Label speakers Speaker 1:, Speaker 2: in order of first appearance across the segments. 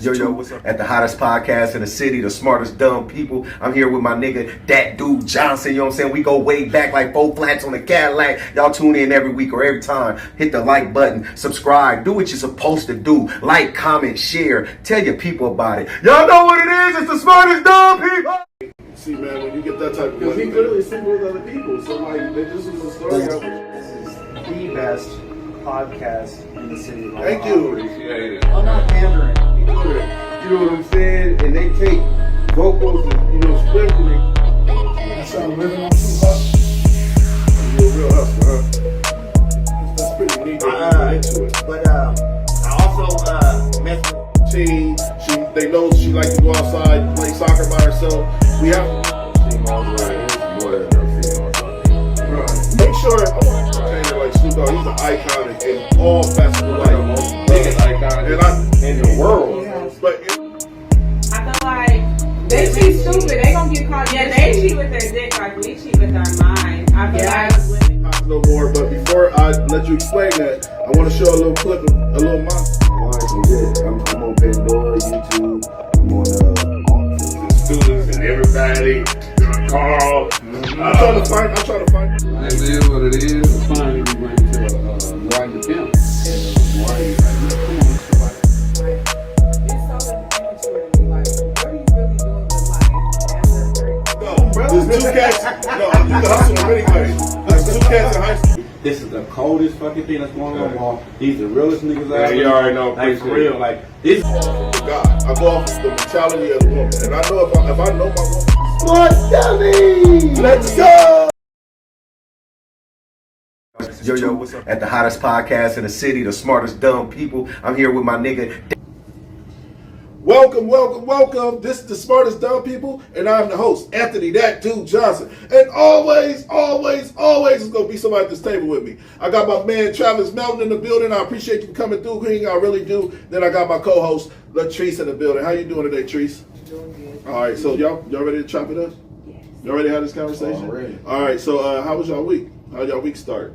Speaker 1: Yo, what's up? At the hottest podcast in the city, the smartest dumb people. I'm here with my nigga, that dude Johnson. You know what I'm saying? We go way back like 4 flats on the Cadillac. Y'all tune in every week or every time. Hit the like button, subscribe, do what you're supposed to do. Like, comment, share, tell your people about it. Y'all know what it is. It's the smartest dumb people.
Speaker 2: See, man, when you get that type of money, he clearly sleeping with other people. So, like, this is a story.
Speaker 3: This is the best podcast in the city.
Speaker 2: Thank you.
Speaker 4: Appreciate it.
Speaker 3: I'm not pandering.
Speaker 2: You know what I'm saying? And they take vocals and, sprinkle it.
Speaker 3: So I'm living on 2 bucks.
Speaker 2: You're a real hustler, huh? That's pretty neat that you into it.
Speaker 3: But I also met
Speaker 2: Team, they know she likes to go outside and play soccer by herself. We have
Speaker 4: Females, right? It's more than enough females.
Speaker 2: make sure I want to say that, like Snoop Dogg, he's an icon in all facets of life.
Speaker 4: The most biggest icon in the world.
Speaker 2: But
Speaker 5: I feel like they cheat stupid. They gonna get caught. Yeah, they cheat with their dick like we cheat with our mind. I feel like women.
Speaker 2: no more. But before I let you explain that, I want to show a little clip of a little monster.
Speaker 6: I'm on Pandora, YouTube, I'm on
Speaker 4: Students and everybody, Carl.
Speaker 2: I'm trying to find.
Speaker 4: It is what it is.
Speaker 6: finally we went to Ride the Pimp. And Ryan was like, look, come on, somebody.
Speaker 5: It's so immature to be like, what are you really doing with life? That's a very
Speaker 2: There's 2 cats. No, you can hustle them anyway. There's 2 cats in high school.
Speaker 6: This is the coldest fucking thing that's going on, Paul. These the realest niggas out
Speaker 4: Yeah,
Speaker 6: there.
Speaker 4: you already know.
Speaker 6: Like, for real, like, this.
Speaker 2: God, I go off the mentality of the woman, and I know if I know my woman, smart dummy. Let's go.
Speaker 1: Yo, what's up? At the hottest podcast in the city, the smartest dumb people. I'm here with my nigga.
Speaker 2: Welcome. This is the smartest dumb people, and I'm the host, Anthony, that dude Johnson. And always is gonna be somebody at this table with me. I got my man Travis Melton in the building. I appreciate you coming through, King. I really do. Then I got my co-host Latrice in the building. How you doing today, Treese?
Speaker 5: doing good.
Speaker 2: All right, so y'all ready to chop it up?
Speaker 5: Yes.
Speaker 2: Y'all ready to have this conversation?
Speaker 6: Already.
Speaker 2: All right, so how was y'all week? How y'all week start?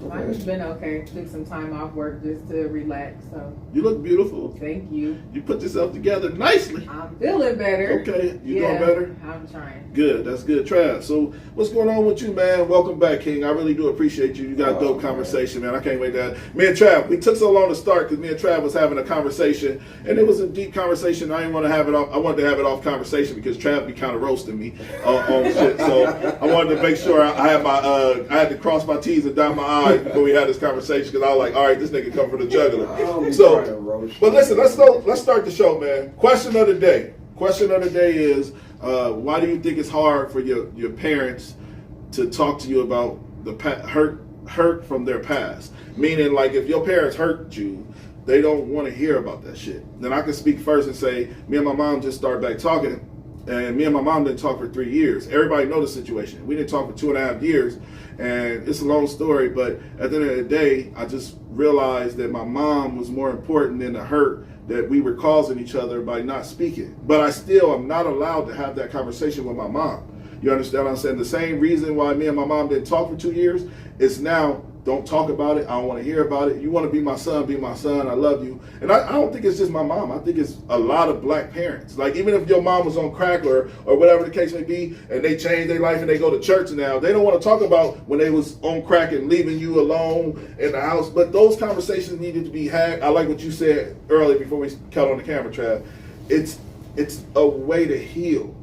Speaker 5: Mine's been okay. Took some time off work just to relax. So
Speaker 2: You look beautiful.
Speaker 5: thank you.
Speaker 2: You put yourself together nicely.
Speaker 5: I'm feeling better.
Speaker 2: Okay, you
Speaker 5: Yeah,
Speaker 2: doing better?
Speaker 5: I'm trying.
Speaker 2: Good, that's good. Trav, so what's going on with you, man? Welcome back, King. I really do appreciate you. You got a dope conversation, man. I can't wait to me and Trav, we took so long to start because me and Trav was having a conversation, and it was a deep conversation. I didn't want to have it off. I wanted to have it off conversation because Trav be kind of roasting me on shit. So I wanted to make sure I had I had to cross my T's and dot my I's before we had this conversation because I was like, all right, this nigga come from the juggler. But listen, let's start the show, man. Question of the day. Question of the day is, why do you think it's hard for your parents to talk to you about the hurt from their past? Meaning, like, if your parents hurt you, they don't want to hear about that shit. Then I can speak first and say, me and my mom just started back talking, and me and my mom didn't talk for 3 years. Everybody know the situation. We didn't talk for 2.5 years, and it's a long story, but at the end of the day, I just realized that my mom was more important than the hurt that we were causing each other by not speaking. But I still am not allowed to have that conversation with my mom. You understand what I'm saying? The same reason why me and my mom didn't talk for 2 years is now, don't talk about it. I don't want to hear about it. You want to be my son, I love you. And I don't think it's just my mom. I think it's a lot of black parents. Like, even if your mom was on crack or whatever the case may be, and they change their life and they go to church now, they don't want to talk about when they was on crack and leaving you alone in the house. But those conversations needed to be had. I like what you said earlier before we cut on the camera, Trav. It's a way to heal.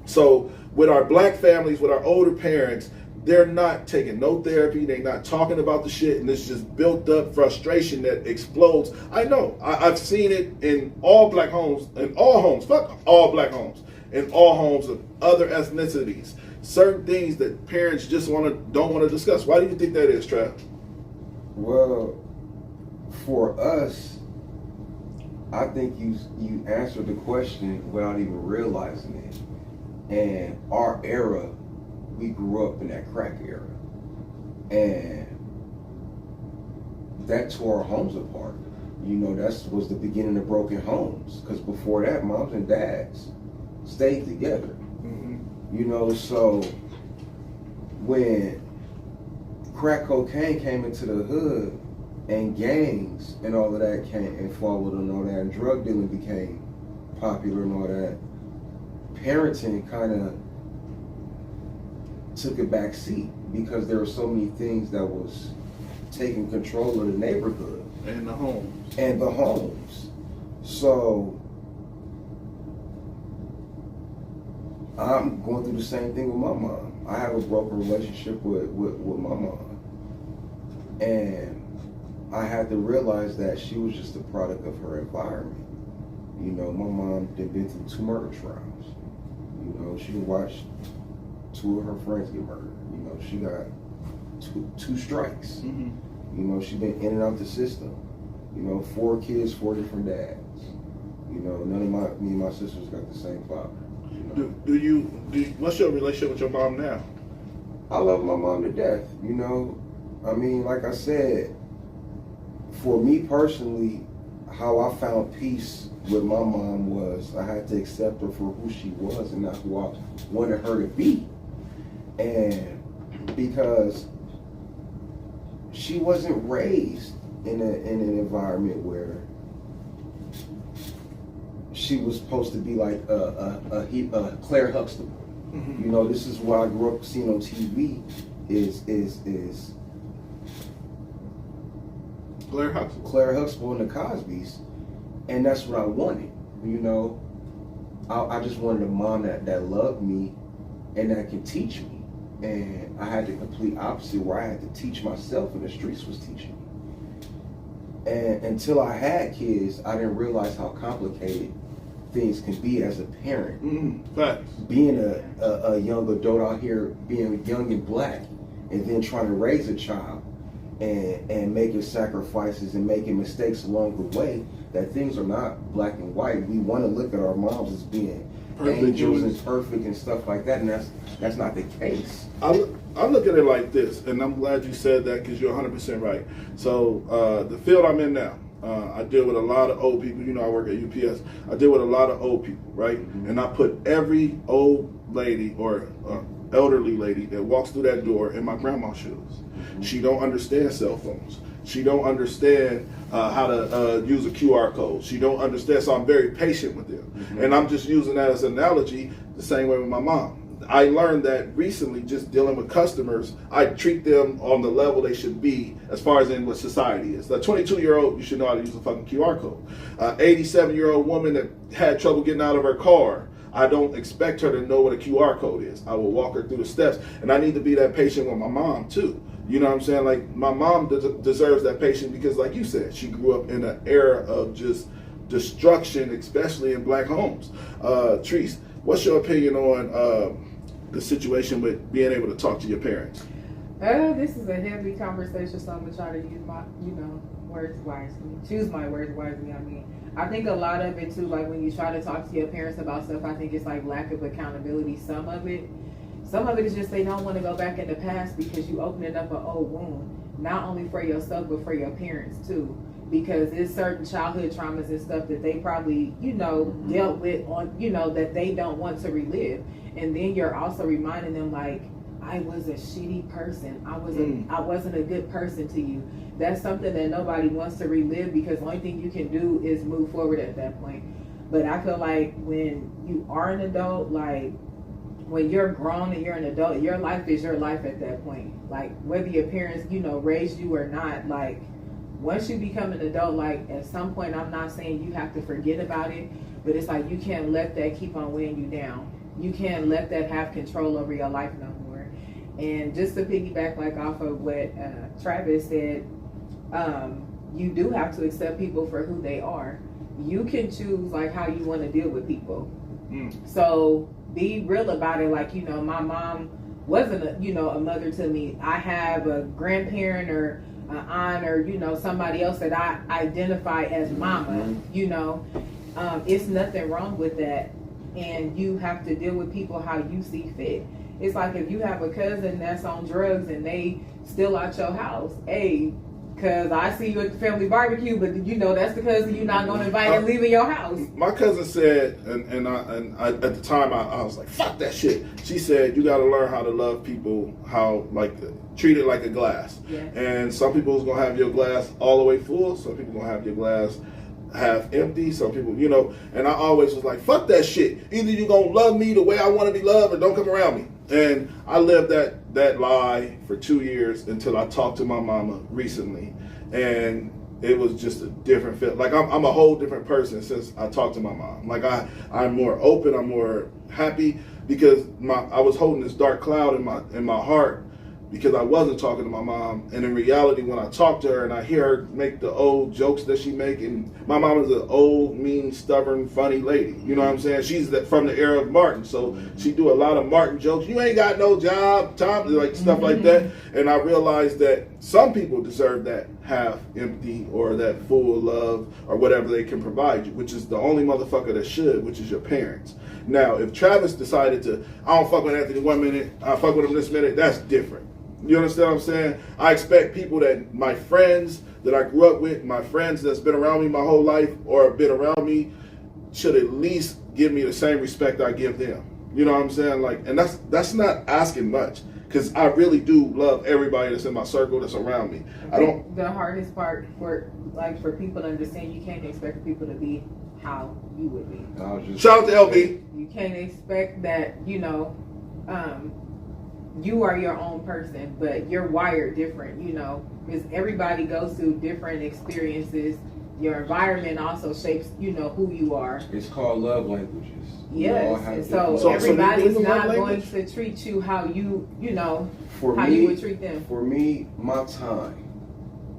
Speaker 2: So with our black families, with our older parents, they're not taking no therapy. They're not talking about the shit, and it's just built up frustration that explodes. I know. I've seen it in all black homes, in all homes. Fuck all black homes, in all homes of other ethnicities. Certain things that parents just don't want to discuss. Why do you think that is, Trav?
Speaker 7: Well, for us, I think you answered the question without even realizing it. And our era, we grew up in that crack era, and that tore our homes apart. You know, that was the beginning of broken homes, because before that, moms and dads stayed together. You know, so when crack cocaine came into the hood, and gangs and all of that came and followed and all that, and drug dealing became popular and all that, parenting kind of took a back seat because there were so many things that was taking control of the neighborhood
Speaker 2: And the homes.
Speaker 7: and the homes. So I'm going through the same thing with my mom. I have a broken relationship with my mom. And I had to realize that she was just a product of her environment. You know, my mom had been through 2 murder trials. You know, she watched 2 of her friends get murdered. You know, she got two strikes.
Speaker 2: Mm-hmm.
Speaker 7: You know, she been in and out the system. You know, 4 kids, 4 different dads. You know, me and my sisters got the same father. You know?
Speaker 2: Do you what's your relationship with your mom now?
Speaker 7: I love my mom to death. You know, I mean, like I said, for me personally, how I found peace with my mom was I had to accept her for who she was and not who I wanted her to be. And because she wasn't raised in an environment where she was supposed to be like a Claire Huxtable.
Speaker 2: Mm-hmm.
Speaker 7: You know, this is what I grew up seeing on TV is
Speaker 2: Claire Huxtable.
Speaker 7: Claire Huxtable and the Cosbys, and that's what I wanted. You know, I just wanted a mom that loved me and that could teach me. And I had the complete opposite where I had to teach myself and the streets was teaching me. And until I had kids, I didn't realize how complicated things can be as a parent.
Speaker 2: Mm-hmm. Facts.
Speaker 7: Being a young adult out here, being young and black, and then trying to raise a child and making sacrifices and making mistakes along the way, that things are not black and white. We want to look at our moms as being
Speaker 2: Perfect
Speaker 7: angels
Speaker 2: humans.
Speaker 7: and perfect and stuff like that, and that's not the case.
Speaker 2: I look at it like this, and I'm glad you said that because you're 100% right. So the field I'm in now, I deal with a lot of old people. You know, I work at UPS. I deal with a lot of old people, right?
Speaker 7: Mm-hmm.
Speaker 2: And I put every old lady or elderly lady that walks through that door in my grandma's shoes.
Speaker 7: Mm-hmm.
Speaker 2: She don't understand cell phones. She don't understand how to use a QR code. She don't understand, so I'm very patient with them.
Speaker 7: Mm-hmm.
Speaker 2: And I'm just using that as an analogy the same way with my mom. I learned that recently just dealing with customers, I treat them on the level they should be as far as in what society is. The 22-year-old, you should know how to use a fucking QR code. 87-year-old woman that had trouble getting out of her car, I don't expect her to know what a QR code is. I will walk her through the steps, and I need to be that patient with my mom too. You know what I'm saying? Like, my mom deserves that patience because, like you said, she grew up in an era of just destruction, especially in black homes. Treese, what's your opinion on the situation with being able to talk to your parents?
Speaker 5: This is a heavy conversation, so I'm gonna try to use my, words wisely. Choose my words wisely. I mean, I think a lot of it too, like when you try to talk to your parents about stuff, I think it's like lack of accountability. Some of it is just they don't want to go back in the past because you opening up an old wound, not only for yourself but for your parents too. Because there's certain childhood traumas and stuff that they probably, dealt with on, that they don't want to relive. And then you're also reminding them like, I was a shitty person. I wasn't a good person to you. That's something that nobody wants to relive because the only thing you can do is move forward at that point. But I feel like when you are an adult, like when you're grown and you're an adult, your life is your life at that point. Like whether your parents, raised you or not, like once you become an adult, like at some point, I'm not saying you have to forget about it, but it's like you can't let that keep on weighing you down. You can't let that have control over your life no more. And just to piggyback like off of what Travis said, you do have to accept people for who they are. You can choose like how you want to deal with people. So be real about it. Like, my mom wasn't a mother to me. I have a grandparent or an aunt or somebody else that I identify as mama. It's nothing wrong with that, and you have to deal with people how you see fit. It's like if you have a cousin that's on drugs and they still out your house, hey, Cause I see you at the family barbecue, but you know that's because you're not gonna invite and leaving your house.
Speaker 2: My cousin said, and I at the time I was like, fuck that shit. She said, you got to learn how to love people, how like treat it like a glass.
Speaker 5: Yes.
Speaker 2: And some people's gonna have your glass all the way full. Some people gonna have your glass half empty. Some people, you know. And I always was like, fuck that shit. Either you gonna love me the way I want to be loved, or don't come around me. And I lived that lie for 2 years until I talked to my mama recently, and it was just a different feel. Like I'm a whole different person since I talked to my mom. Like I'm more open, I'm more happy, because I was holding this dark cloud in my heart because I wasn't talking to my mom. And in reality, when I talk to her and I hear her make the old jokes that she make, and my mom is an old, mean, stubborn, funny lady. You know what I'm saying? She's from the era of Martin, so she do a lot of Martin jokes. You ain't got no job, Tom, like stuff like that. And I realized that some people deserve that half empty or that full love or whatever they can provide you, which is the only motherfucker that should, which is your parents. Now, if Travis decided to, I don't fuck with Anthony 1 minute, I fuck with him this minute, that's different. You understand what I'm saying? I expect people that my friends that I grew up with, my friends that's been around me my whole life or have been around me, should at least give me the same respect I give them. You know what I'm saying? Like, and that's not asking much, because I really do love everybody that's in my circle, that's around me. I don't.
Speaker 5: The hardest part for people to understand, you can't expect people to be how you would be.
Speaker 2: Shout out to LB.
Speaker 5: You can't expect that, you know, you are your own person, but you're wired different, you know, because everybody goes through different experiences. Your environment also shapes, you know, who you are.
Speaker 7: It's called love languages.
Speaker 5: Yes, and so
Speaker 2: So
Speaker 5: everybody's
Speaker 2: you
Speaker 5: not
Speaker 2: love
Speaker 5: going
Speaker 2: language?
Speaker 5: to treat you how you know,
Speaker 7: For
Speaker 5: how
Speaker 7: me,
Speaker 5: you would treat them.
Speaker 7: For me, my time.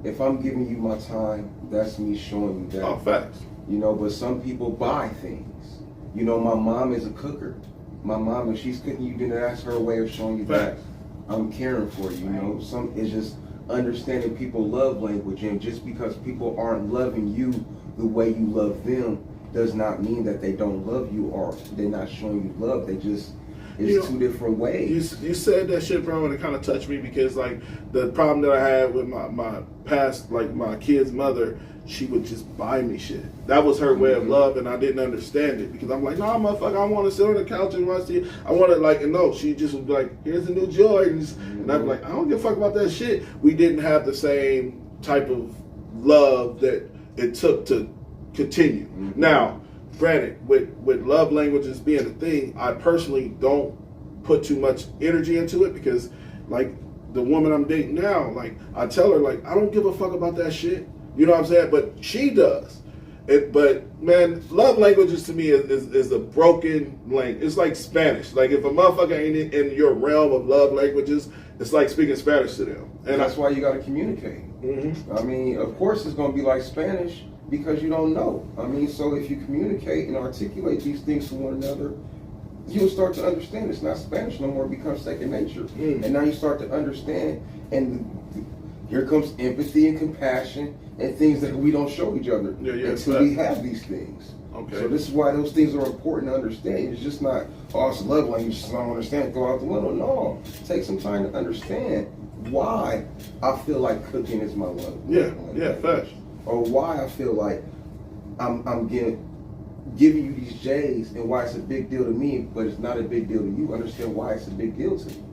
Speaker 7: If I'm giving you my time, that's me showing you that.
Speaker 2: Oh, facts.
Speaker 7: You know, but some people buy things. You know, my mom is a cooker. My mom, if she's cooking you dinner, that's her way of showing you that
Speaker 2: Facts.
Speaker 7: I'm caring for you. You know, some it's just understanding people love language, and just because people aren't loving you the way you love them does not mean that they don't love you or they're not showing you love. They just it's two different ways.
Speaker 2: You said that shit, bro, and it kind of touched me, because like the problem that I had with my past, like my kid's mother, she would just buy me shit. That was her way of love, and I didn't understand it, because I'm like, nah, motherfucker, I want to sit on the couch and watch TV. I want to, like, and no, she just was like, here's the new Jordans, and I'm like, I don't give a fuck about that shit. We didn't have the same type of love that it took to continue. Now, granted, with love languages being a thing, I personally don't put too much energy into it, because like the woman I'm dating now, like I tell her, like, I don't give a fuck about that shit. You know what I'm saying? But she does. But man, love languages to me is a broken language. It's like Spanish. Like if a motherfucker ain't in your realm of love languages, it's like speaking Spanish to them.
Speaker 7: And that's why you got to communicate. I mean, of course it's going to be like Spanish, because you don't know. I mean, so if you communicate and articulate these things to one another, you'll start to understand. It's not Spanish no more. It becomes second nature. And now you start to understand, and here comes empathy and compassion and things that we don't show each other until we have these things.
Speaker 2: Okay.
Speaker 7: So this is why those things are important to understand. It's just not, oh, it's love language, I don't understand, go out the window. No, take some time to understand why I feel like cooking is my love.
Speaker 2: Yeah, facts.
Speaker 7: Or why I feel like I'm giving you these J's, and why it's a big deal to me, but it's not a big deal to you. Understand why it's a big deal to me.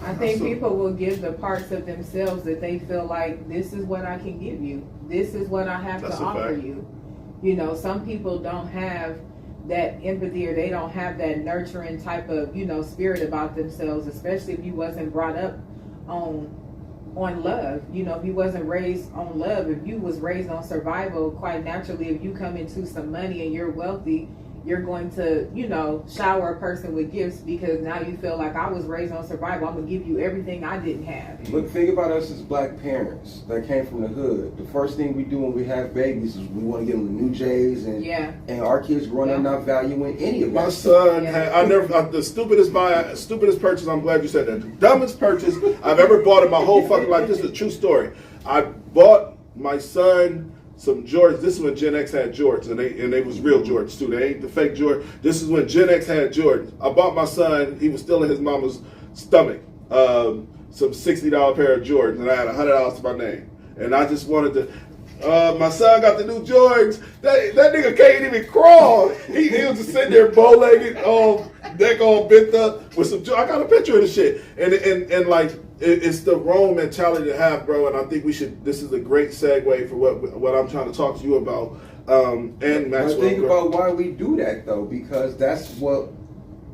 Speaker 5: I think people will give the parts of themselves that they feel like, this is what I can give you. This is what I have to offer you. You know, some people don't have that empathy, or they don't have that nurturing type of, you know, spirit about themselves, especially if you wasn't brought up on love. You know, if you wasn't raised on love, if you was raised on survival, quite naturally, if you come into some money and you're wealthy, you're going to, you know, shower a person with gifts, because now you feel like, I was raised on survival, I'm gonna give you everything I didn't have.
Speaker 7: Look, think about us as black parents that came from the hood. The first thing we do when we have babies is we want to get them the new J's, and our kids growing up not valuing any of that.
Speaker 2: My son had the stupidest purchase. I'm glad you said that. The dumbest purchase I've ever bought in my whole fucking life. This is a true story. I bought my son some Jordans. This is when Gen X had Jordans, and they was real Jordans too. They ain't the fake Jordan. This is when Gen X had Jordans. I bought my son, he was still in his mama's stomach, some $60 pair of Jordans, and I had $100 to my name. And I just wanted to. My son got the new Jordans. That nigga can't even crawl. He was just sitting there bow-legged, neck all bent up with some. I got a picture of the shit, and like it's the wrong mentality to have, bro. And I think we should. This is a great segue for what I'm trying to talk to you about. And Maxwell.
Speaker 7: But think about why we do that though, because that's what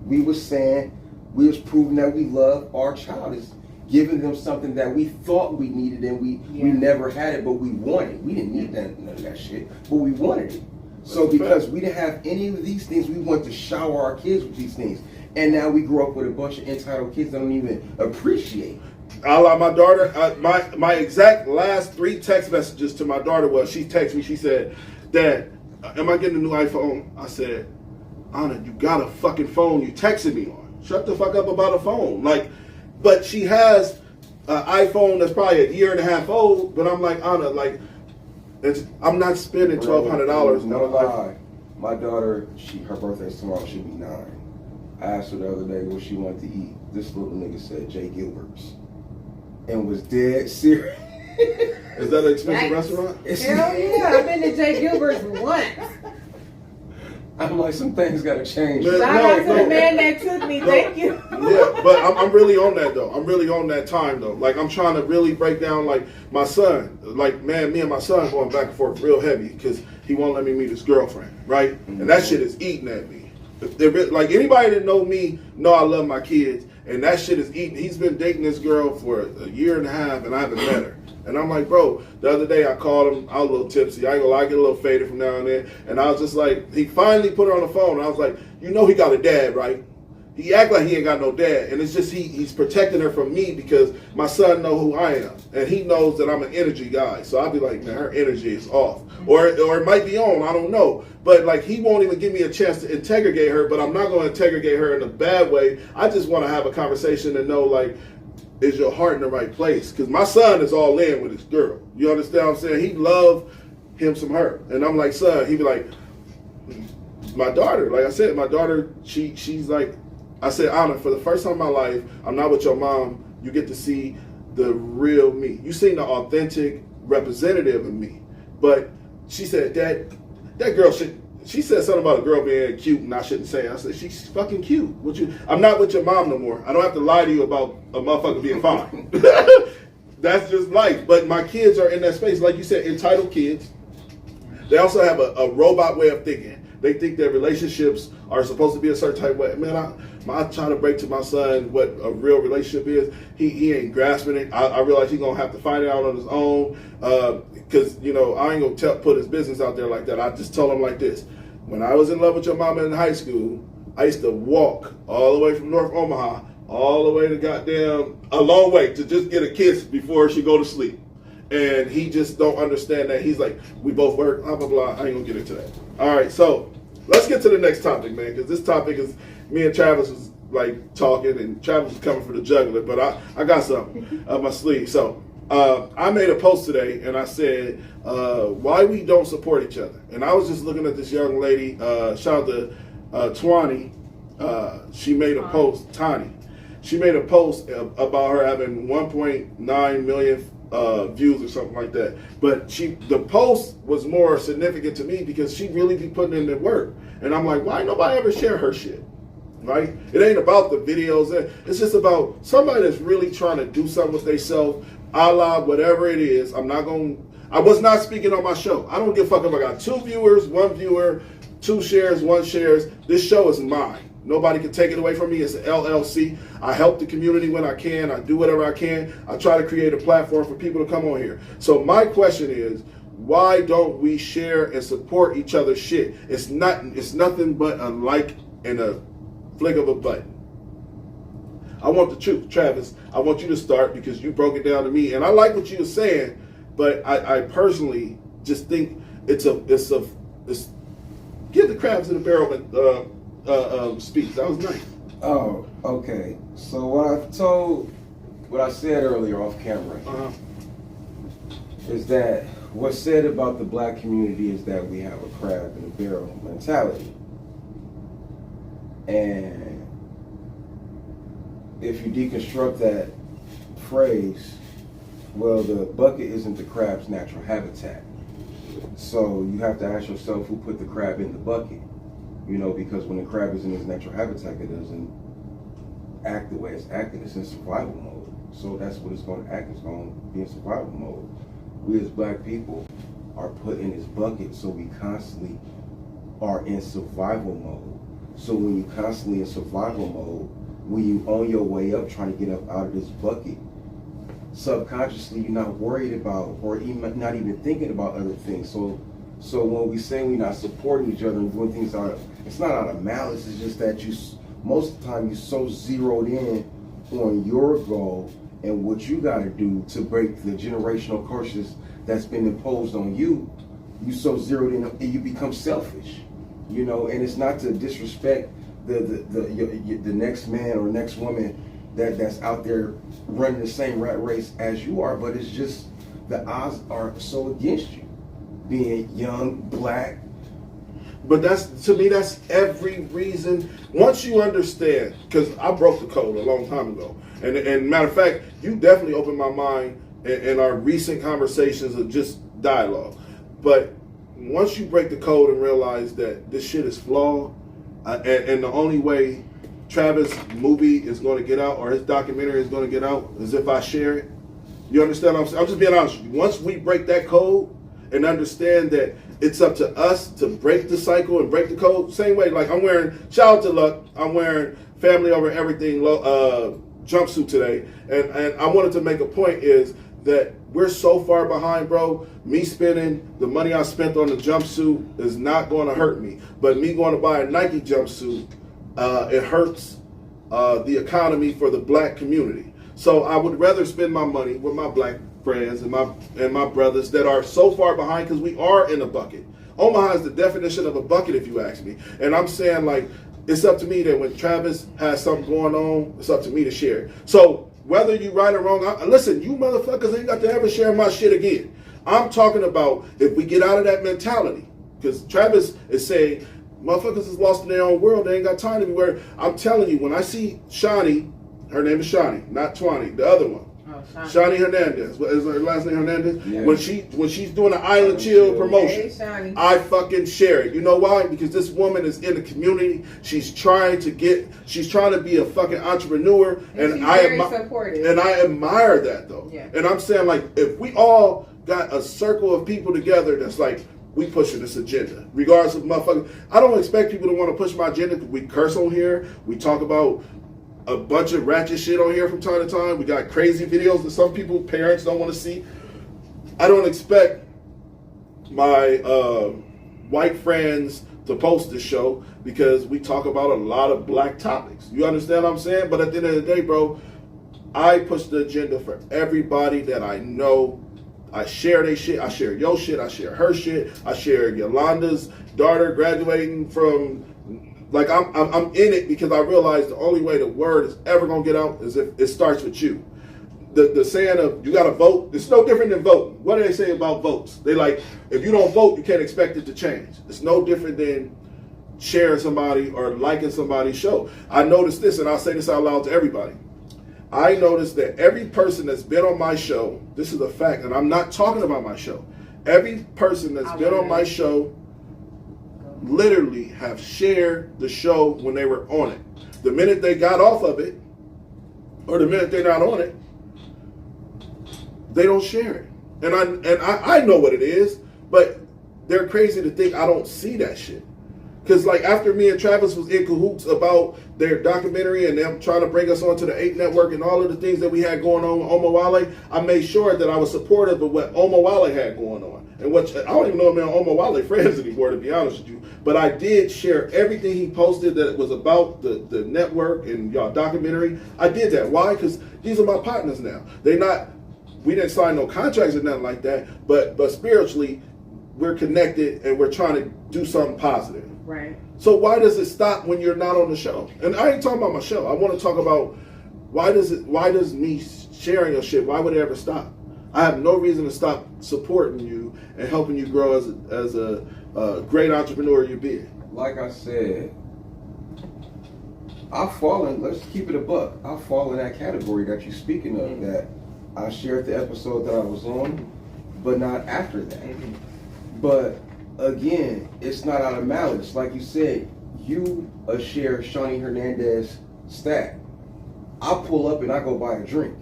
Speaker 7: we was saying. We was proving that we love our child, is giving them something that we thought we needed and we never had it, but we wanted. We didn't need none of that shit, but we wanted it. So because we didn't have any of these things, we want to shower our kids with these things. And now we grow up with a bunch of entitled kids that don't even appreciate.
Speaker 2: I like my daughter. My exact last 3 text messages to my daughter was, she texted me. She said, "Dad, am I getting a new iPhone?" I said, "Anna, you got a fucking phone you texted me on. Shut the fuck up about a phone." Like, but she has an iPhone that's probably a year and a half old. But I'm like, Anna, like, I'm not spending $1,200 on
Speaker 7: No
Speaker 2: an
Speaker 7: lie.
Speaker 2: iPhone.
Speaker 7: My daughter, her birthday's tomorrow. She'll be 9. I asked her the other day what she wanted to eat. This little nigga said Jay Gilbert's, and was dead serious.
Speaker 2: Is that an expensive restaurant?
Speaker 5: Hell yeah, I've been to Jay Gilbert's once.
Speaker 7: I'm like, some things gotta change.
Speaker 2: Man,
Speaker 5: Shout out to the man that took me. Thank you.
Speaker 2: Yeah, but I'm really on that though. I'm really on that time though. Like, I'm trying to really break down, like, my son. Like, man, me and my son going back and forth real heavy because he won't let me meet his girlfriend, right? And that shit is eating at me. Like, anybody that know me know I love my kids, and that shit is eating. He's been dating this girl for a year and a half, and I haven't met her. And I'm like, bro, the other day I called him. I was a little tipsy. I ain't gonna lie, I get a little faded from now and then. And I was just like, he finally put her on the phone. And I was like, you know he got a dad, right? He act like he ain't got no dad. And it's just he's protecting her from me because my son know who I am. And he knows that I'm an energy guy. So I'll be like, man, her energy is off. Or it might be on, I don't know. But like, he won't even give me a chance to interrogate her, but I'm not gonna interrogate her in a bad way. I just wanna have a conversation and know, like, is your heart in the right place? Because my son is all in with his girl. You understand what I'm saying? He love him some her. And I'm like, son, he be like, my daughter, like I said, my daughter, she's like, I said, Anna, for the first time in my life, I'm not with your mom. You get to see the real me. You seen the authentic representative of me. But she said, that girl should. She said something about a girl being cute, and I shouldn't say it. I said, she's fucking cute. I'm not with your mom no more. I don't have to lie to you about a motherfucker being fine. That's just life. But my kids are in that space, like you said, entitled kids. They also have a robot way of thinking. They think their relationships are supposed to be a certain type of way. Man, I try to break to my son what a real relationship is. He ain't grasping it. I realize he's gonna have to find it out on his own. Because I ain't gonna put his business out there like that. I just tell him like this: when I was in love with your mama in high school, I used to walk all the way from North Omaha, all the way to a long way to just get a kiss before she go to sleep. And he just don't understand that. He's like, we both work, blah, blah, blah. I ain't gonna get into that. All right, so let's get to the next topic, man, because this topic is, me and Travis was like talking, and Travis was coming for the jugular, but I got something up my sleeve. So I made a post today, and I said, why we don't support each other. And I was just looking at this young lady, shout out to Twani. She made a post, Tani. She made a post about her having 1.9 million views or something like that. But the post was more significant to me because she really be putting in the work. And I'm like, why nobody ever share her shit? Right? It ain't about the videos. It's just about somebody that's really trying to do something with themselves, a la whatever it is. I was not speaking on my show. I don't give a fuck if I got 2 viewers, 1 viewer, 2 shares, 1 shares. This show is mine. Nobody can take it away from me. It's an LLC. I help the community when I can. I do whatever I can. I try to create a platform for people to come on here. So my question is, why don't we share and support each other's shit? It's nothing but a like and a flick of a button. I want the truth, Travis. I want you to start because you broke it down to me, and I like what you were saying, but I personally just think it's give the crabs in the barrel speech. That was nice.
Speaker 7: Oh, okay. So what I said earlier off camera is that what's said about the black community is that we have a crab in a barrel mentality. And if you deconstruct that phrase, Well, the bucket isn't the crab's natural habitat. So you have to ask yourself who put the crab in the bucket. You know, because when the crab is in its natural habitat, it doesn't act the way it's acting. It's in survival mode. So that's what it's going to act. It's going to be in survival mode. We as black people are put in this bucket, so we constantly are in survival mode. So when you're constantly in survival mode, when you on your way up trying to get up out of this bucket, subconsciously you're not worried about or even not even thinking about other things. So when we say we're not supporting each other and doing things out, it's not out of malice. It's just that you most of the time you're so zeroed in on your goal and what you got to do to break the generational curses that's been imposed on you. You so zeroed in and you become selfish, you know. And it's not to disrespect the next man or next woman that's out there running the same rat race as you are, but it's just the odds are so against you, being young, black.
Speaker 2: But to me, that's every reason. Once you understand, because I broke the code a long time ago, and matter of fact, you definitely opened my mind in our recent conversations of just dialogue. But once you break the code and realize that this shit is flawed, and the only way Travis' movie is going to get out or his documentary is going to get out is if I share it. You understand what I'm saying? I'm just being honest with you. Once we break that code and understand that it's up to us to break the cycle and break the code, same way, like I'm wearing, shout out to Luck, I'm wearing family over everything jumpsuit today. And I wanted to make a point is that we're so far behind, bro. Me spending the money I spent on the jumpsuit is not going to hurt me. But me going to buy a Nike jumpsuit, it hurts the economy for the black community. So I would rather spend my money with my black friends and my brothers that are so far behind, because we are in a bucket. Omaha is the definition of a bucket, if you ask me. And I'm saying, like, it's up to me that when Travis has something going on, it's up to me to share it. So whether you right or wrong, listen, you motherfuckers ain't got to ever share my shit again. I'm talking about if we get out of that mentality, because Travis is saying motherfuckers is lost in their own world. They ain't got time to be where. I'm telling you, when I see Shawnee, her name is Shawnee, not Twani, the other one. Shawnee Hernandez. What is her last name? Hernandez. Yeah. When she's doing the Island Chill promotion,
Speaker 5: hey,
Speaker 2: I fucking share it. You know why? Because this woman is in the community. She's trying to be a fucking entrepreneur, and I admire that though. Yeah. And I'm saying, like, if we all got a circle of people together that's like, we pushing this agenda, regardless of motherfuckers. I don't expect people to want to push my agenda because we curse on here. We talk about a bunch of ratchet shit on here from time to time. We got crazy videos that some people, parents, don't want to see. I don't expect my white friends to post this show because we talk about a lot of black topics. You understand what I'm saying? But at the end of the day, bro, I push the agenda for everybody that I know. I share their shit. I share your shit. I share her shit. I share Yolanda's daughter graduating from. Like, I'm in it because I realize the only way the word is ever gonna get out is if it starts with you. The saying of you gotta vote, it's no different than voting. What do they say about votes? They like, if you don't vote, you can't expect it to change. It's no different than sharing somebody or liking somebody's show. I noticed this, and I'll say this out loud to everybody. I noticed that every person that's been on my show, this is a fact, and I'm not talking about my show. Every person that's been on my show literally have shared the show when they were on it. The minute they got off of it, or the minute they're not on it, they don't share it. And I know what it is, but they're crazy to think I don't see that shit. Because, like, after me and Travis was in cahoots about their documentary and them trying to bring us onto the 8 Network and all of the things that we had going on with Omawale, I made sure that I was supportive of what Omawale had going on. And what I don't even know if me and Omawale friends anymore, to be honest with you. But I did share everything he posted that was about the network and y'all documentary. I did that. Why? Because these are my partners now. We didn't sign no contracts or nothing like that. But spiritually, we're connected and we're trying to do something positive.
Speaker 5: Right.
Speaker 2: So why does it stop when you're not on the show? And I ain't talking about my show. I want to talk about why does me sharing your shit, why would it ever stop? I have no reason to stop supporting you and helping you grow as a great entrepreneur you be.
Speaker 7: Like I said, let's keep it a buck. I fall in that category that you're speaking of, that I shared the episode that I was on, but not after that. But again, it's not out of malice. Like you said, you share Shawnee Hernandez stat. I pull up and I go buy a drink.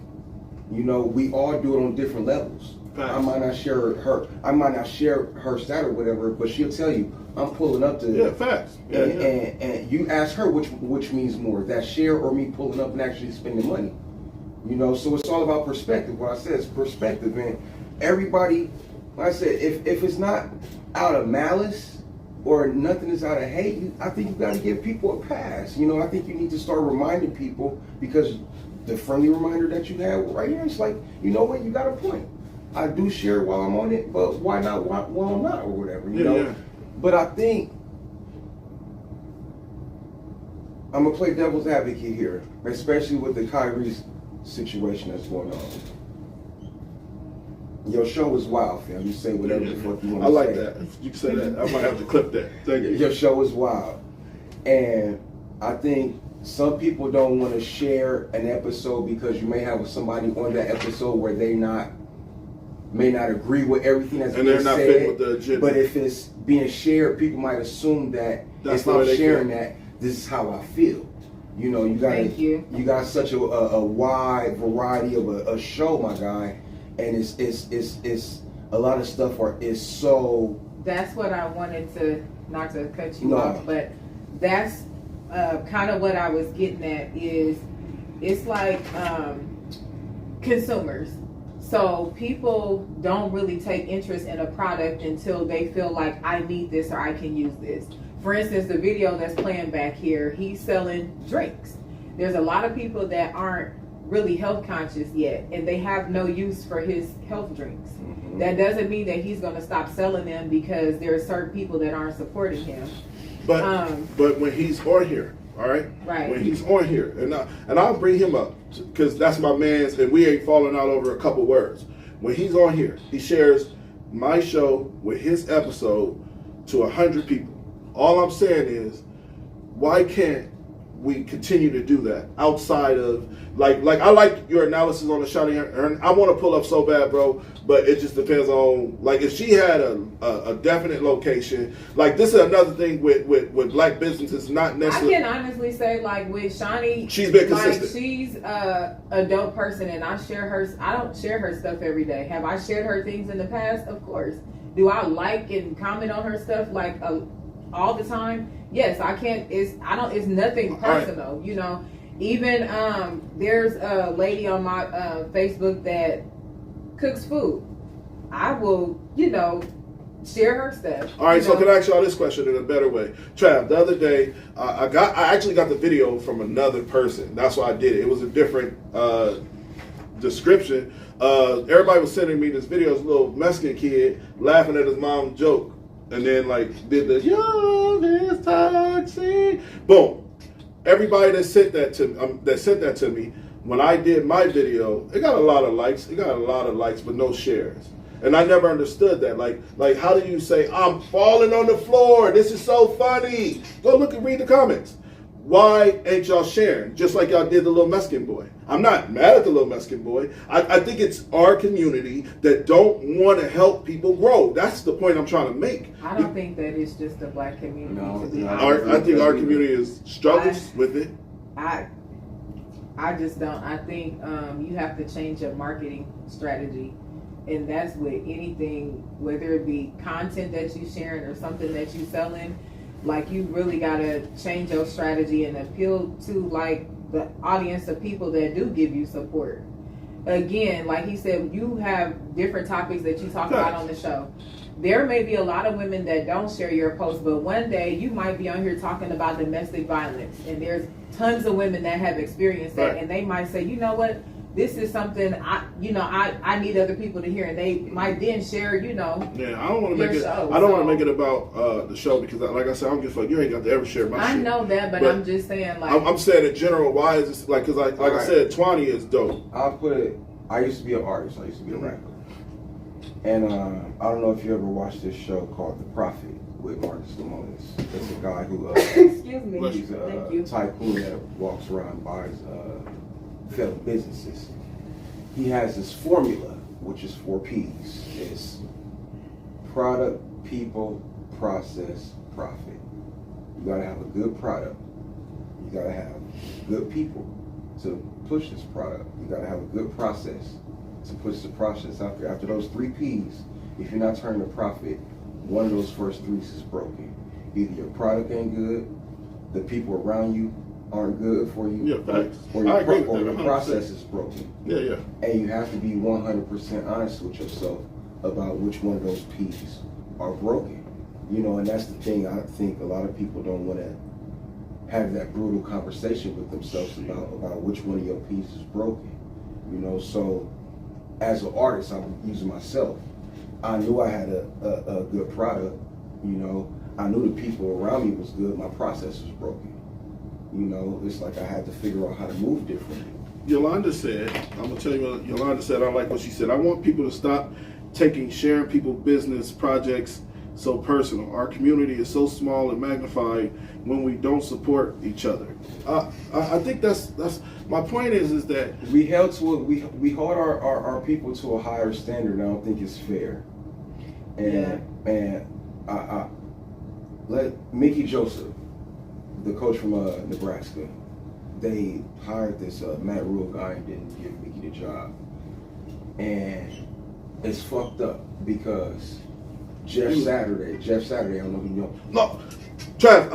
Speaker 7: You know, we all do it on different levels.
Speaker 2: Facts.
Speaker 7: I might not share her stat or whatever, but she'll tell you, I'm pulling up to
Speaker 2: Yeah, facts. Yeah,
Speaker 7: and you ask her which means more, that share or me pulling up and actually spending money. You know, so it's all about perspective. What I said is perspective, man. Everybody, like I said, if it's not out of malice or nothing is out of hate, I think you got to give people a pass. You know, I think you need to start reminding people, because the friendly reminder that you have right here, it's like, you know what, you got a point. I do share while I'm on it, but why not while I'm not or whatever, you know?
Speaker 2: Yeah.
Speaker 7: But I think I'm going to play devil's advocate here, especially with the Kyrie situation that's going on. Your show is wild, fam. You say whatever the fuck you want to say.
Speaker 2: I like that. You can say that. I might have to clip that. Thank you.
Speaker 7: Your show is wild. And I think some people don't want to share an episode because you may have somebody on that episode where they may not agree with everything that's
Speaker 2: And
Speaker 7: being
Speaker 2: they're not
Speaker 7: said.
Speaker 2: fitting with the agenda.
Speaker 7: But if it's being shared, people might assume that
Speaker 2: That's
Speaker 7: if
Speaker 2: the way
Speaker 7: I'm
Speaker 2: they
Speaker 7: sharing
Speaker 2: feel.
Speaker 7: that, this is how I feel. You know, you got
Speaker 5: Thank you.
Speaker 7: You got such a wide variety of a show, my guy, and it's a lot of stuff is so.
Speaker 5: That's what I wanted to, not to cut you
Speaker 7: No.
Speaker 5: off, but that's kind of what I was getting at is, it's like consumers. So people don't really take interest in a product until they feel like, I need this or I can use this. For instance, the video that's playing back here, he's selling drinks. There's a lot of people that aren't really health conscious yet, and they have no use for his health drinks.
Speaker 7: Mm-hmm.
Speaker 5: That doesn't mean that he's going to stop selling them because there are certain people that aren't supporting him.
Speaker 2: But when he's on here, all right?
Speaker 5: Right.
Speaker 2: When he's on here, and I'll bring him up because that's my man's, and we ain't falling out over a couple words. When he's on here, he shares my show with his episode to 100 people. All I'm saying is, why can't we continue to do that outside of like I like your analysis on the Shawnee Hearn. I want to pull up so bad, bro, but it just depends on, like, if she had a definite location. Like, this is another thing with black businesses, not
Speaker 5: I
Speaker 2: necessarily.
Speaker 5: can honestly say, like, with Shawnee,
Speaker 2: She's been
Speaker 5: like,
Speaker 2: consistent.
Speaker 5: she's a dope person, and I don't share her stuff every day. Have I shared her things in the past? Of course. Do I like and comment on her stuff like all the time? Yes. I can't. It's nothing personal, you know. Even there's a lady on my Facebook that cooks food. I will, share her stuff.
Speaker 2: All right, so can I ask y'all this question in a better way? Trav, the other day, I actually got the video from another person. That's why I did it. It was a different description. Everybody was sending me this video. This little Mexican kid laughing at his mom's joke, and then like did the "Love is toxic." Boom. Everybody that sent that to me, when I did my video, it got a lot of likes. But no shares. And I never understood that. Like, how do you say, I'm falling on the floor? This is so funny. Go look and read the comments. Why ain't y'all sharing? Just like y'all did the little Mexican boy. I'm not mad at the little Mexican boy. I think it's our community that don't want to help people grow. That's the point I'm trying to make.
Speaker 5: I don't think that it's just the black community.
Speaker 7: No,
Speaker 5: to be
Speaker 7: no.
Speaker 5: honest.
Speaker 2: I think our community struggles with it.
Speaker 5: I just don't. I think you have to change your marketing strategy, and that's with anything, whether it be content that you sharing or something that you selling. Like, you really gotta change your strategy and appeal to like the audience of people that do give you support. Again, like he said, you have different topics that you talk about on the show. There may be a lot of women that don't share your post, but one day you might be on here talking about domestic violence, and there's tons of women that have experienced that,
Speaker 2: Right.
Speaker 5: and they might say, you know what, this is something I need other people to hear, and they might then share,
Speaker 2: Yeah, I don't want to
Speaker 5: your
Speaker 2: make it.
Speaker 5: show,
Speaker 2: I don't want
Speaker 5: so-
Speaker 2: to make it about the show because, like I said, I don't give a fuck. You ain't got to ever share my
Speaker 5: I
Speaker 2: shit.
Speaker 5: know that, but
Speaker 2: But
Speaker 5: I'm just saying, like,
Speaker 2: I'm saying in general, why is this like? Because like I
Speaker 7: Alright.
Speaker 2: said, Twani is dope.
Speaker 7: I'll put it. I used to be an artist. I used to be a rapper. And I don't know if you ever watched this show called The Prophet with Marcus Lemonis. It's a guy who
Speaker 5: excuse me,
Speaker 7: he's
Speaker 5: thank
Speaker 7: a
Speaker 5: you.
Speaker 7: tycoon that walks around and buys failed businesses. he has this formula, which is 4 P's. It's product, people, process, profit. You gotta have a good product. You gotta have good people to push this product. You gotta have a good process to push the process out there. After those 3 P's, if you're not turning a profit, one of those first 3 is broken. Either your product ain't good, the people around you aren't good for you,
Speaker 2: Yeah, facts.
Speaker 7: or
Speaker 2: I agree with
Speaker 7: your
Speaker 2: that, 100%.
Speaker 7: process is broken.
Speaker 2: Yeah, yeah.
Speaker 7: And you have to be 100% honest with yourself about which one of those P's are broken. You know, and that's the thing I think a lot of people don't want to have that brutal conversation with themselves about which one of your P's is broken. You know, so as an artist, I'm using myself. I knew I had a good product. You know, I knew the people around me was good. My process was broken. You know, it's like I had to figure out how to move differently.
Speaker 2: Yolanda said, I'm gonna tell you what Yolanda said. I like what she said. I want people to stop sharing people's business projects so personal. Our community is so small and magnified when we don't support each other. I think that's my point is that
Speaker 7: We hold our people to a higher standard. And I don't think it's fair. And I let Mickey Joseph, the coach from Nebraska, they hired this Matt Rule guy and didn't give Mickey the job. And it's fucked up because Jeff Saturday, I don't know if you know.
Speaker 2: no, Trav,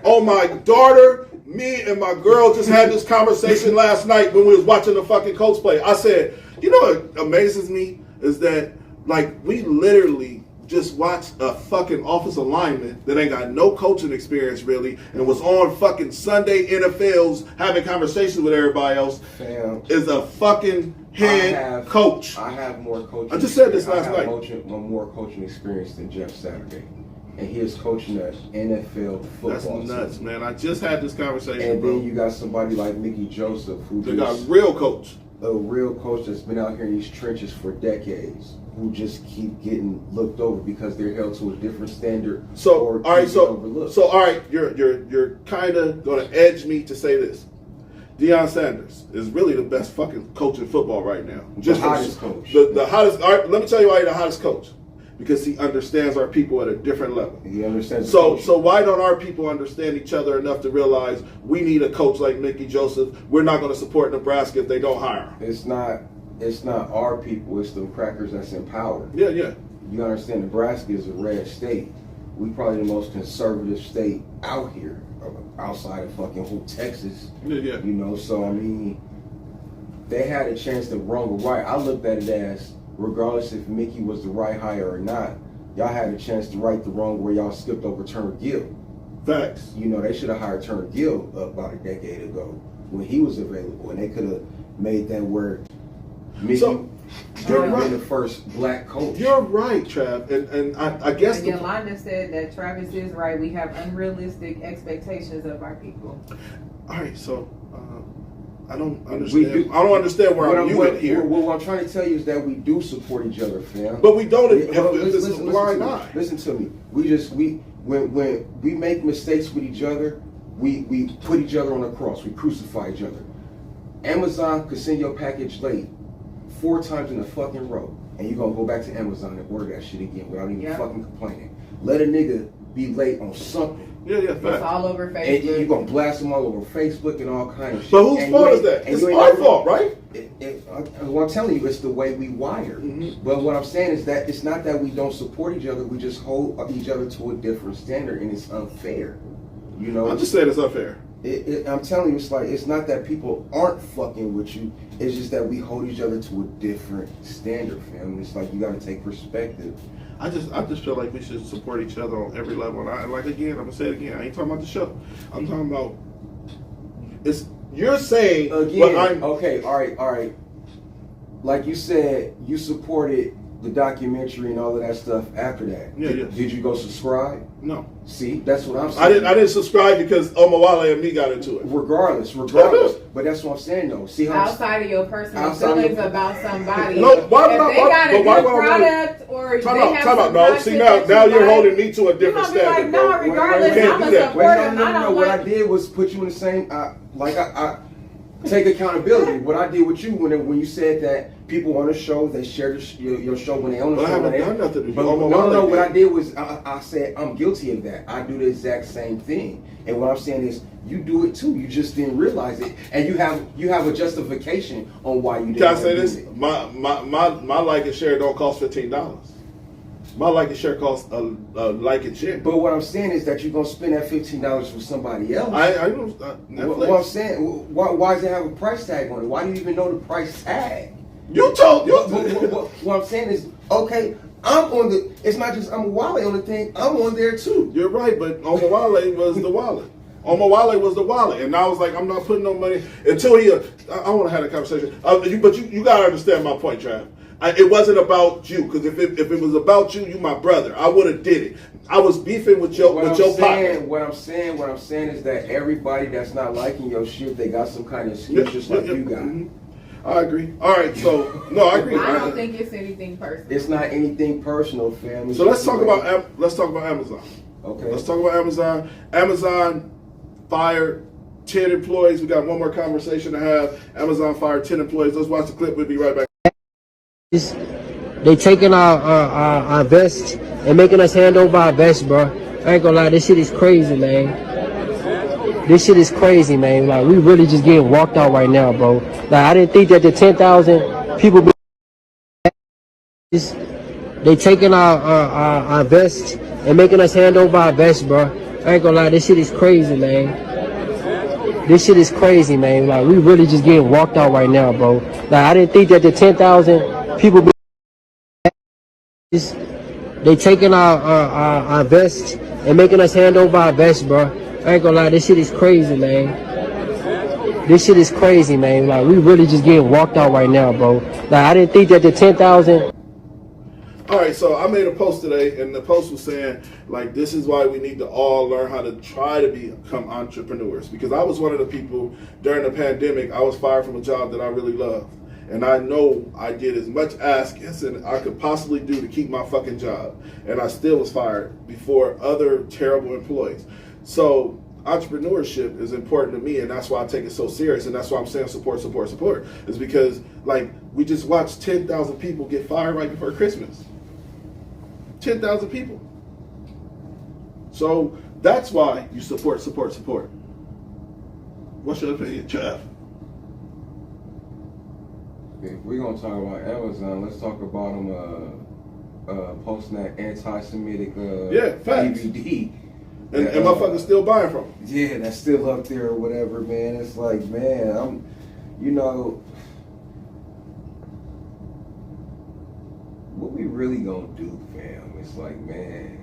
Speaker 2: on my daughter, me and my girl just had this conversation last night when we was watching the fucking Colts play. I said, you know what amazes me is that like we literally just watched a fucking offensive lineman that ain't got no coaching experience really and was on fucking Sunday NFLs having conversations with everybody else
Speaker 7: Fam,
Speaker 2: is a fucking head coach.
Speaker 7: I have more coaching.
Speaker 2: I just said this last
Speaker 7: I have
Speaker 2: night.
Speaker 7: more coaching experience than Jeff Saturday, and he is coaching an NFL football.
Speaker 2: That's nuts,
Speaker 7: team.
Speaker 2: man. I just had this conversation,
Speaker 7: And
Speaker 2: bro.
Speaker 7: then you got somebody like Mickey Joseph, who
Speaker 2: They got
Speaker 7: just
Speaker 2: real coach.
Speaker 7: a real coach that's been out here in these trenches for decades, who just keep getting looked over because they're held to a different standard.
Speaker 2: So
Speaker 7: or
Speaker 2: all right,
Speaker 7: keep
Speaker 2: so
Speaker 7: overlooked.
Speaker 2: all right, you're kind of gonna edge me to say this. Deion Sanders is really the best fucking coach in football right now.
Speaker 7: The hottest coach.
Speaker 2: The hottest. All right, let me tell you why he's the hottest coach. Because he understands our people at a different level.
Speaker 7: He understands.
Speaker 2: So why don't our people understand each other enough to realize we need a coach like Mickey Joseph? We're not going to support Nebraska if they don't hire him.
Speaker 7: It's not our people. It's the crackers that's in power.
Speaker 2: Yeah, yeah.
Speaker 7: You understand? Nebraska is a red state. We probably the most conservative state out here, outside of fucking whole Texas.
Speaker 2: Yeah, yeah.
Speaker 7: You know, so I mean, they had a chance to wrong or right. I looked at it as, regardless if Mickey was the right hire or not, y'all had a chance to right the wrong where y'all skipped over Turner Gill.
Speaker 2: Facts.
Speaker 7: You know, they should have hired Turner Gill about a decade ago when he was available, and they could have made that where Mickey
Speaker 2: So, you're
Speaker 7: would have been
Speaker 2: right.
Speaker 7: the first black coach.
Speaker 2: You're right, Trav. And I guess
Speaker 5: And Yolanda said that Travis is right. We have unrealistic expectations of our people.
Speaker 2: all right, so I don't understand. I don't understand where you went here.
Speaker 7: What I'm trying to tell you is that we do support each other, fam.
Speaker 2: But we don't if
Speaker 7: Listen-
Speaker 2: this is a
Speaker 7: listen
Speaker 2: blind
Speaker 7: to me.
Speaker 2: eye.
Speaker 7: Listen to me. When we make mistakes with each other, we put each other on the cross. We crucify each other. Amazon could send your package late 4 times in a fucking row, and you're gonna go back to Amazon and order that shit again without even
Speaker 5: Yeah.
Speaker 7: fucking complaining. Let a nigga be late on something,
Speaker 2: Yeah, yeah,
Speaker 5: It's
Speaker 2: facts.
Speaker 5: all over
Speaker 7: and
Speaker 5: Facebook.
Speaker 7: you're gonna blast them all over Facebook and all kind of shit.
Speaker 2: But whose
Speaker 7: And
Speaker 2: fault
Speaker 7: you
Speaker 2: is
Speaker 7: ain't-
Speaker 2: that?
Speaker 7: and
Speaker 2: It's
Speaker 7: you ain't
Speaker 2: our
Speaker 7: never-
Speaker 2: fault, right?
Speaker 7: What I'm telling you, it's the way we wired.
Speaker 2: Mhm.
Speaker 7: But what I'm saying is that it's not that we don't support each other. We just hold each other to a different standard, and it's unfair. You know,
Speaker 2: I'm just saying it's unfair.
Speaker 7: I'm telling you, it's like it's not that people aren't fucking with you. It's just that we hold each other to a different standard, fam. It's like you got to take perspective.
Speaker 2: I just feel like we should support each other on every level. And I'm gonna say it again. I ain't talking about the show. I'm talking about you're saying
Speaker 7: Again,
Speaker 2: what I'm
Speaker 7: okay, all right. Like you said, you supported the documentary and all of that stuff after that.
Speaker 2: Yeah, yeah.
Speaker 7: Did you go subscribe?
Speaker 2: no.
Speaker 7: See, that's what I'm saying.
Speaker 2: I didn't subscribe because Omawale and me got into it.
Speaker 7: Regardless. But that's what I'm saying though. See how
Speaker 5: Outside of your personal
Speaker 7: Outside of
Speaker 5: feelings
Speaker 7: your-
Speaker 5: about somebody.
Speaker 2: No, why
Speaker 5: if
Speaker 2: not?
Speaker 5: they got a
Speaker 2: Why
Speaker 5: good
Speaker 2: would I wanna-
Speaker 5: product or
Speaker 2: Time
Speaker 5: they
Speaker 2: out,
Speaker 5: have
Speaker 2: time out.
Speaker 5: some
Speaker 2: No,
Speaker 5: content
Speaker 2: see
Speaker 5: that
Speaker 2: now
Speaker 5: you
Speaker 2: you're
Speaker 5: like,
Speaker 2: holding me to a
Speaker 5: you're
Speaker 2: different
Speaker 5: gonna be
Speaker 2: standard.
Speaker 5: like, no,
Speaker 2: bro.
Speaker 5: regardless,
Speaker 2: Can't
Speaker 5: I'm
Speaker 2: do
Speaker 5: a
Speaker 2: that.
Speaker 5: supporter.
Speaker 7: Wait,
Speaker 5: and I don't
Speaker 7: What
Speaker 5: like.
Speaker 7: I did was put you in the same. take accountability. What I did with you when you said that people on the show, they share your show when they on the
Speaker 2: But I
Speaker 7: show.
Speaker 2: haven't done nothing to you.
Speaker 7: But no. What I did was I said I'm guilty of that. I do the exact same thing. And what I'm saying is you do it too. You just didn't realize it, and you have a justification on why you didn't.
Speaker 2: Can I say
Speaker 7: do
Speaker 2: this?
Speaker 7: it.
Speaker 2: My like and share don't cost $15. My like and share costs a like and share.
Speaker 7: But what I'm saying is that you're gonna spend that $15 for somebody else.
Speaker 2: I don't. Netflix.
Speaker 7: What I'm saying, why does it have a price tag on it? Why do you even know the price tag?
Speaker 2: You told you.
Speaker 7: What I'm saying is, okay, I'm on the. It's not just I'm Wale on the thing. I'm on there too.
Speaker 2: You're right, but Omawale was the wallet. Omawale was the wallet, and I was like, I'm not putting no money until he. I want to have a conversation. But you gotta understand my point, Trav. It wasn't about you, because if it was about you, you my brother. I would have did it. I was beefing with your partner.
Speaker 7: What I'm saying is that everybody that's not liking your shit, they got some kind of excuse, just like you got.
Speaker 2: Mm-hmm. I agree. All right, so no, I agree.
Speaker 5: I don't think it's anything personal.
Speaker 7: It's not anything personal, fam.
Speaker 2: So let's talk about Amazon.
Speaker 7: Okay.
Speaker 2: Let's talk about Amazon. Amazon fired 10 employees. We got one more conversation to have. Amazon fired 10 employees. Let's watch the clip. We'll be right back.
Speaker 8: They taking our vests and making us hand over our vests, bro. I ain't gonna lie, this shit is crazy, man. This shit is crazy, man. Like, we really just getting walked out right now, bro. Like, I didn't think that the 10,000 people they taking our vests and making us hand over our vests, bro. I ain't gonna lie, this shit is crazy, man. This shit is crazy, man. Like, we really just getting walked out right now, bro. Like, I didn't think that the 10,000 people they taking our vests and making us hand over our vests, bro. I ain't gonna lie, this shit is crazy, man. This shit is crazy, man. Like, we really just getting walked out right now, bro. Like, I didn't think that the 10,000.
Speaker 2: All right, so I made a post today, and the post was saying, like, this is why we need to all learn how to try to become entrepreneurs. Because I was one of the people during the pandemic, I was fired from a job that I really loved. And I know I did as much asking as I could possibly do to keep my fucking job. And I still was fired before other terrible employees. So entrepreneurship is important to me, and that's why I take it so serious. And that's why I'm saying support. Is because, like, we just watched 10,000 people get fired right before Christmas. 10,000 people. So that's why you support. What's your opinion, Jeff?
Speaker 7: If we're gonna talk about Amazon, let's talk about them posting that anti-Semitic
Speaker 2: facts.
Speaker 7: DVD.
Speaker 2: And motherfuckers still buying from them.
Speaker 7: Yeah, that's still up there or whatever, man. It's like, man, what we really gonna do, fam? It's like, man.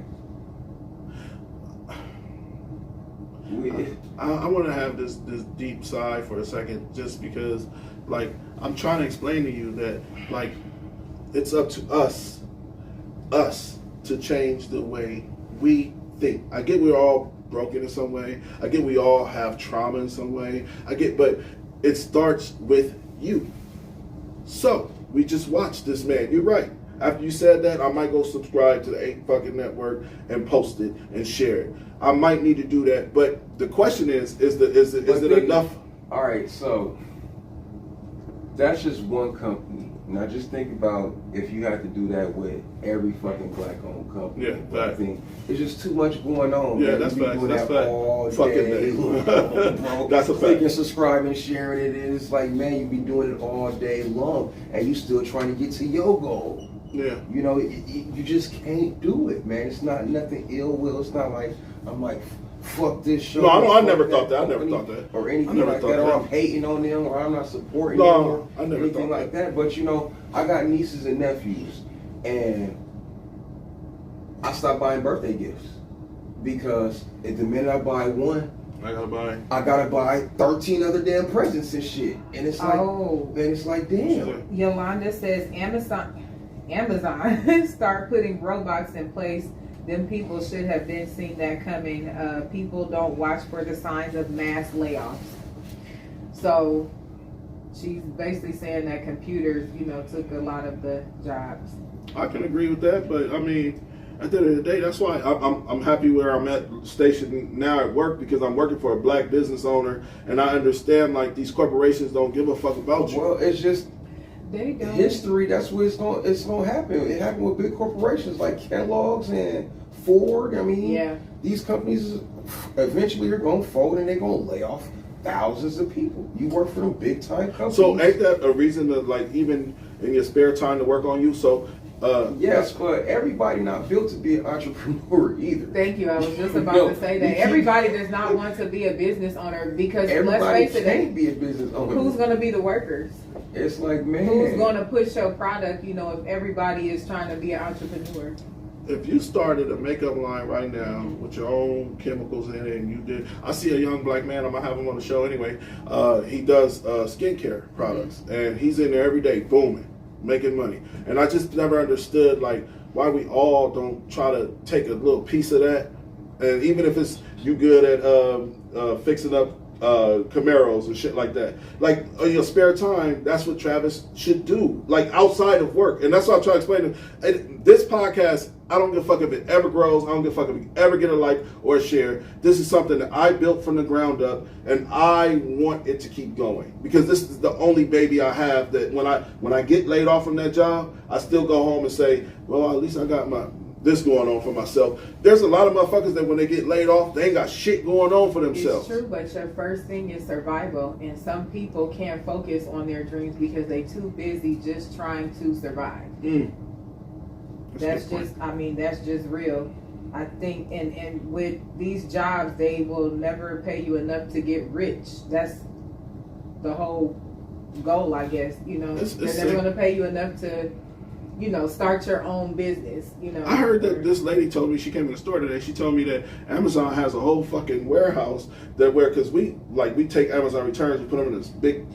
Speaker 2: I want to have this deep sigh for a second, just because, like, I'm trying to explain to you that, like, it's up to us to change the way we think. I get we're all broken in some way. I get we all have trauma in some way. But it starts with you. So we just watched this man. You're right. After you said that, I might go subscribe to the 8 fucking network and post it and share it. I might need to do that. But the question is it enough?
Speaker 7: All right, so that's just one company. Now just think about if you had to do that with every fucking black-owned company.
Speaker 2: Yeah,
Speaker 7: I
Speaker 2: fact.
Speaker 7: think there's just too much going on.
Speaker 2: Yeah,
Speaker 7: man.
Speaker 2: that's
Speaker 7: We be
Speaker 2: facts.
Speaker 7: doing
Speaker 2: That's
Speaker 7: that
Speaker 2: fact.
Speaker 7: all
Speaker 2: Fucking
Speaker 7: day
Speaker 2: day.
Speaker 7: long, bro.
Speaker 2: That's a fact.
Speaker 7: Clicking, subscribing, sharing it. It's like, man, you be doing it all day long, and you still trying to get to your goal.
Speaker 2: Yeah.
Speaker 7: You know, you just can't do it, man. It's not nothing ill will. It's not like I'm like, fuck this show.
Speaker 2: No, I
Speaker 7: fuck
Speaker 2: never
Speaker 7: that
Speaker 2: thought that. I never
Speaker 7: company,
Speaker 2: thought that.
Speaker 7: Or
Speaker 2: I
Speaker 7: anything
Speaker 2: never
Speaker 7: like
Speaker 2: thought
Speaker 7: that. Or
Speaker 2: that.
Speaker 7: I'm hating on them, or I'm not supporting
Speaker 2: No,
Speaker 7: them, or
Speaker 2: I never
Speaker 7: anything
Speaker 2: thought
Speaker 7: like that. But you know, I got nieces and nephews, and I stopped buying birthday gifts because at the minute I buy one, I gotta buy 13 other damn presents and shit. And it's like, damn.
Speaker 5: Yolanda says Amazon start putting robots in place. Them people should have been seeing that coming. People don't watch for the signs of mass layoffs. So she's basically saying that computers, took a lot of the jobs.
Speaker 2: I can agree with that, but I mean, At the end of the day, that's why I'm happy where I'm at stationed now at work, because I'm working for a black business owner, and I understand like these corporations don't give a fuck about you.
Speaker 7: Well, it's just
Speaker 5: They don't.
Speaker 7: history. That's what it's gonna happen. It happened with big corporations like Kellogg's and Ford. I mean,
Speaker 5: Yeah.
Speaker 7: these companies eventually are gonna fold and they're gonna lay off thousands of people. You work for them big time companies.
Speaker 2: So ain't that a reason to like even in your spare time to work on you? So
Speaker 7: yes, but everybody not built to be an entrepreneur either.
Speaker 5: Thank you. I was just about
Speaker 7: No,
Speaker 5: to say
Speaker 7: we
Speaker 5: that.
Speaker 7: keep-
Speaker 5: Everybody does not want to be a business owner because
Speaker 7: Everybody
Speaker 5: let's face it,
Speaker 7: can't be a business owner.
Speaker 5: who's going to be the workers?
Speaker 7: It's like, man,
Speaker 5: Who's going to push your product, you know, if everybody is trying to be an entrepreneur?
Speaker 2: if you started a makeup line right now with your own chemicals in it, and you did, I see a young black man. I'm gonna have him on the show anyway. He does skincare products, and he's in there every day, booming, making money. And I just never understood like why we all don't try to take a little piece of that. And even if it's you good at fixing up Camaros and shit like that, like in your spare time, that's what Travis should do, like outside of work. And that's what I'm trying to explain to him. And this podcast, I don't give a fuck if it ever grows. I don't give a fuck if you ever get a like or a share. This is something that I built from the ground up, and I want it to keep going, because this is the only baby I have that when I get laid off from that job, I still go home and say, well, at least I got this going on for myself. There's a lot of motherfuckers that when they get laid off, they ain't got shit going on for themselves.
Speaker 5: It's true, but your first thing is survival, and some people can't focus on their dreams because they too busy just trying to survive. That's just, I mean, that's just real. I think, and with these jobs, they will never pay you enough to get rich. That's the whole goal, I guess. You know, they're never going to pay you enough to, you know, start your own business. You know,
Speaker 2: I heard that this lady told me, she came in the store today, she told me that Amazon has a whole fucking warehouse because we take Amazon returns, we put them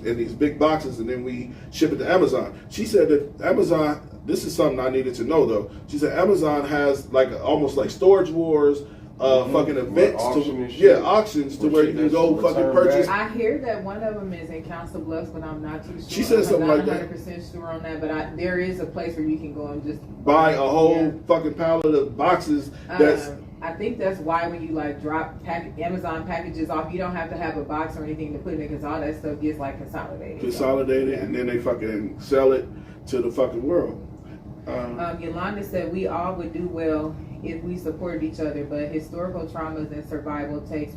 Speaker 2: in these big boxes, and then we ship it to Amazon. She said that Amazon, this is something I needed to know though. She said Amazon has like almost like Storage Wars, fucking events, auctions to where you can go fucking purchase.
Speaker 5: I hear that one of them is in Council Bluffs, but I'm not too sure.
Speaker 2: She said something like that.
Speaker 5: I'm not 100% sure on that, but there is a place where you can go and just
Speaker 2: buy a whole fucking pallet of boxes. That's
Speaker 5: I think that's why when you like drop Amazon packages off, you don't have to have a box or anything to put in it, because all that stuff gets like consolidated. And then they fucking sell it to the fucking world. Yolanda said we all would do well if we supported each other, but historical traumas and survival takes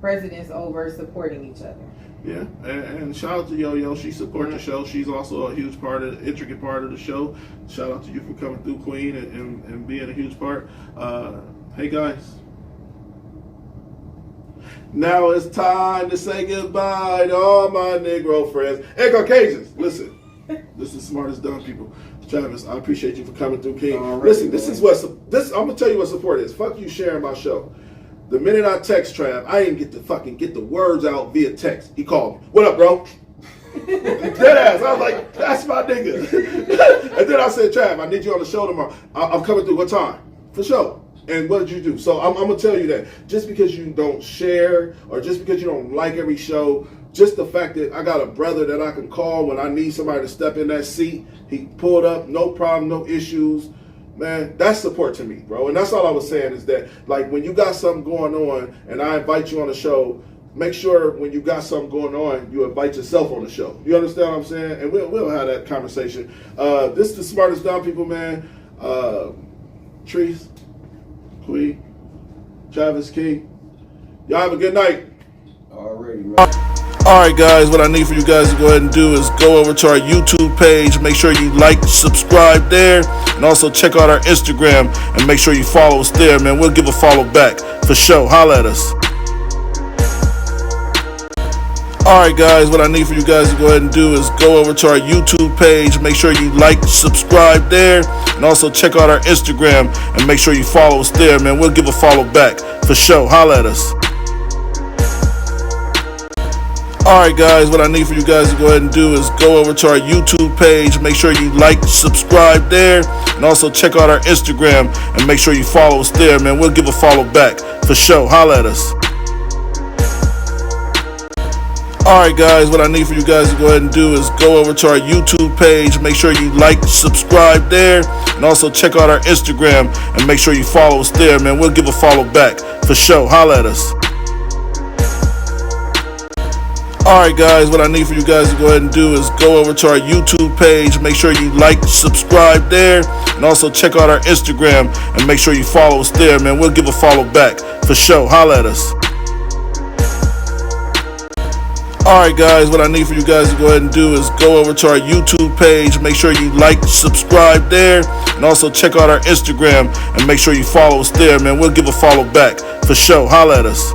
Speaker 5: precedence over supporting each other.
Speaker 2: Yeah, and shout out to Yo-Yo. She supports the show. She's also a huge intricate part of the show. Shout out to you for coming through, Queen, and being a huge part. Hey, guys. Now it's time to say goodbye to all my Negro friends and Caucasians. Listen, this is Smartest Dumb People. Travis, I appreciate you for coming through, King. Listen, I'm gonna tell you what support is. Fuck you sharing my show. The minute I text Trav, I didn't get the words out via text. He called me. What up, bro? Dead ass. I was like, that's my nigga. And then I said, Trav, I need you on the show tomorrow. I'm coming through. What time? For sure. And what did you do? So I'm gonna tell you that just because you don't share or just because you don't like every show, just the fact that I got a brother that I can call when I need somebody to step in that seat, he pulled up, no problem, no issues. Man, that's support to me, bro. And that's all I was saying is that, like, when you got something going on and I invite you on the show, make sure when you got something going on, you invite yourself on the show. You understand what I'm saying? And we'll have that conversation. This is the Smartest Dumb People, man. Trees, Queen, Travis, King. Y'all have a good night.
Speaker 7: Already, man.
Speaker 2: Alright guys, what I need for you guys to go ahead and do is go over to our YouTube page, make sure you like, subscribe there, and also check out our Instagram and make sure you follow us there, man. We'll give a follow back for sure. Holla at us. Alright guys, what I need for you guys to go ahead and do is go over to our YouTube page, make sure you like, subscribe there, and also check out our Instagram and make sure you follow us there, man. We'll give a follow back for sure. Holla at us. Alright guys, what I need for you guys to go ahead and do is go over to our YouTube page, make sure you like, subscribe there, and also check out our Instagram and make sure you follow us there, man. We'll give a follow back for sure. Holla at us. Alright guys, what I need for you guys to go ahead and do is go over to our YouTube page, make sure you like, subscribe there, and also check out our Instagram and make sure you follow us there, man. We'll give a follow back for sure. Holla at us. Alright guys, what I need for you guys to go ahead and do is go over to our YouTube page, make sure you like, subscribe there, and also check out our Instagram and make sure you follow us there, man. We'll give a follow back for sure. Holla at us. Alright guys, what I need for you guys to go ahead and do is go over to our YouTube page, make sure you like, subscribe there, and also check out our Instagram and make sure you follow us there, man. We'll give a follow back for sure. Holla at us.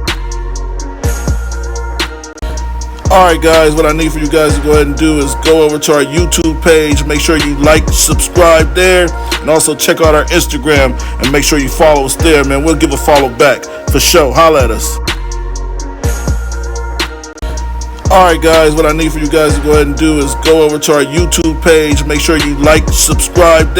Speaker 2: Alright guys, what I need for you guys to go ahead and do is go over to our YouTube page, make sure you like, subscribe there, and also check out our Instagram and make sure you follow us there, man. We'll give a follow back for sure. Holla at us. Alright guys, what I need for you guys to go ahead and do is go over to our YouTube page, make sure you like, subscribe